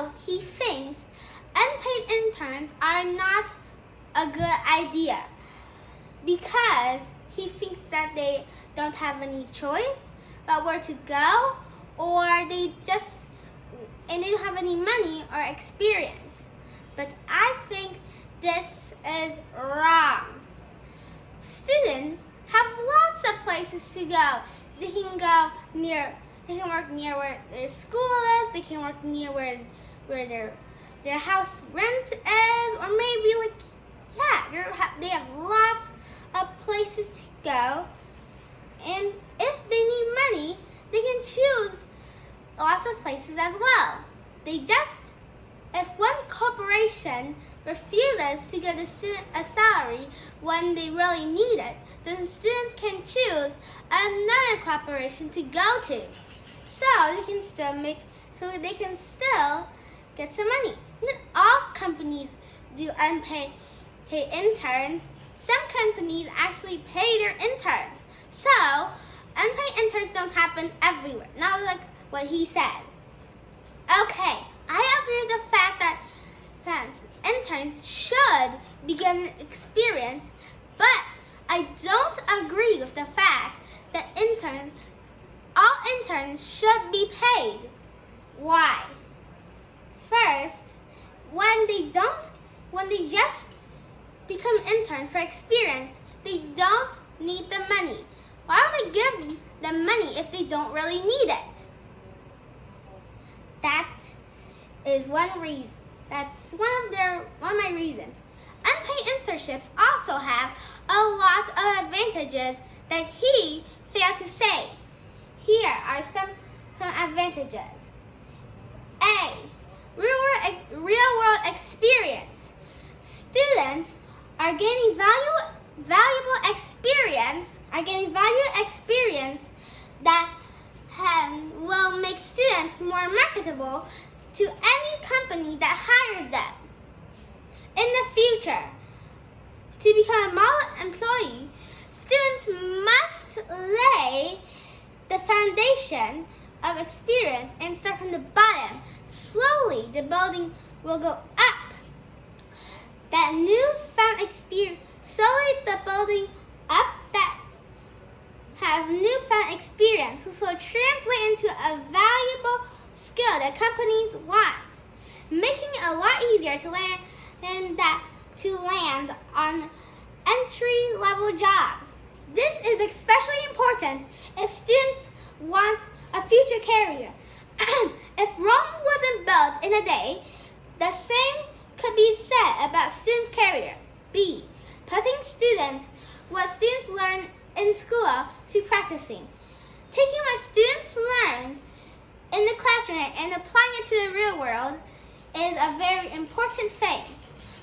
So he thinks unpaid interns are not a good idea because he thinks that they don't have any choice about where to go, or they don't have any money or experience. But I think this is wrong. Students have lots of places to go. They can work near where their school is. They can work near where their house rent is, or maybe they have lots of places to go. And if they need money, they can choose lots of places as well. If one corporation refuses to give the student a salary when they really need it, then students can choose another corporation to go to, so they can still get some money. Not all companies do unpaid interns. Some companies actually pay their interns. So unpaid interns don't happen everywhere, not like what he said. Okay, I agree with the fact that interns should be given experience, but I don't agree with the fact that all interns should be paid. Why? First, when they just become interns for experience, they don't need the money. Why would they give them money if they don't really need it? That is one reason. That's one of my reasons. Unpaid internships also have a lot of advantages that he failed to say. Here are some advantages. A. Real-world experience. Students are gaining valuable experience that will make students more marketable to any company that hires them. In the future, to become a model employee, students must lay the foundation of experience and start from the bottom. Slowly, the building will go up. That newfound experience, will translate into a valuable skill that companies want, making it a lot easier to land on entry-level jobs. This is especially important if students want a future career. If Rome wasn't built in a day, the same could be said about students' career. B. Putting what students learn in school to practicing. Taking what students learn in the classroom and applying it to the real world is a very important thing.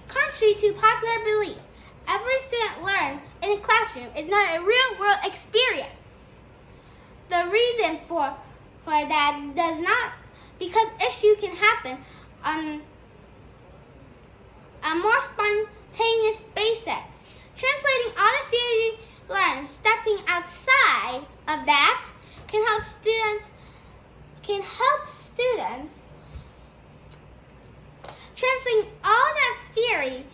Contrary to popular belief, every student learned in a classroom is not a real-world experience. The reason for that does not, because issue can happen on a more spontaneous basis. Translating all the theory learned, stepping outside of that can help students. Translating all that theory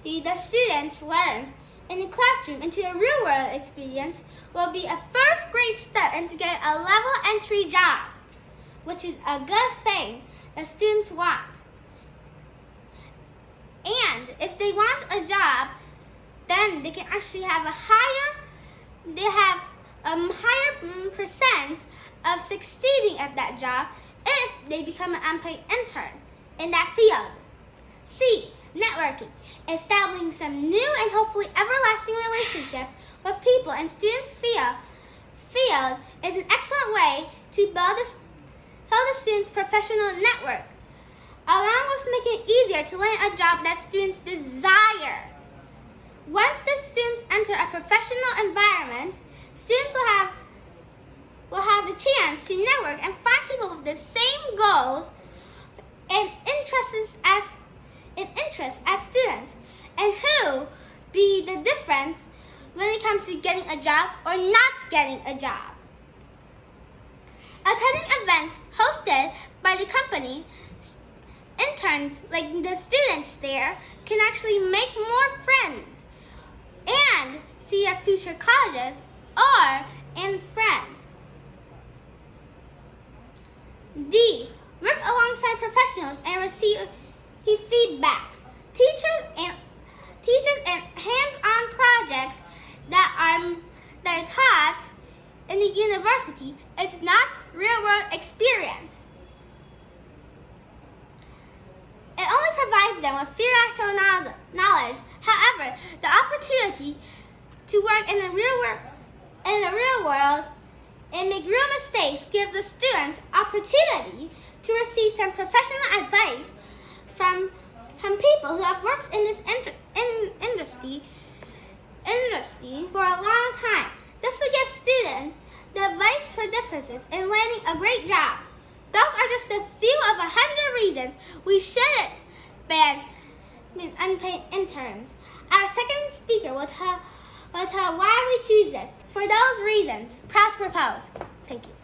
the students learned in the classroom into a real-world experience will be a first great step into getting a level entry job, which is a good thing that students want. And if they want a job, then they can actually have a higher percent of succeeding at that job if they become an unpaid intern in that field. C. Networking. Establishing some new and hopefully everlasting relationships with people in students' field is an excellent way to build a student's professional network, along with making it easier to land a job that students desire. Once the students enter a professional environment, students will have the chance to network and find people with the same goals and interests as students, and who be the difference when it comes to getting a job or not getting a job. Attending events hosted by the company interns, like the students there, can actually make more friends and see their future colleges or in friends. D. Work alongside professionals and receive feedback. Teachers and hands-on projects that are taught in the university is not real-world experience. It only provides them with theoretical knowledge. However, the opportunity to work in the real world and make real mistakes gives the students opportunity to receive some professional advice from people who have worked in this industry for a long time. This will give students the advice for differences in landing a great job. Those are just a few of 100 reasons we shouldn't ban unpaid interns. Our second speaker will tell why we choose this. For those reasons, proud to propose. Thank you.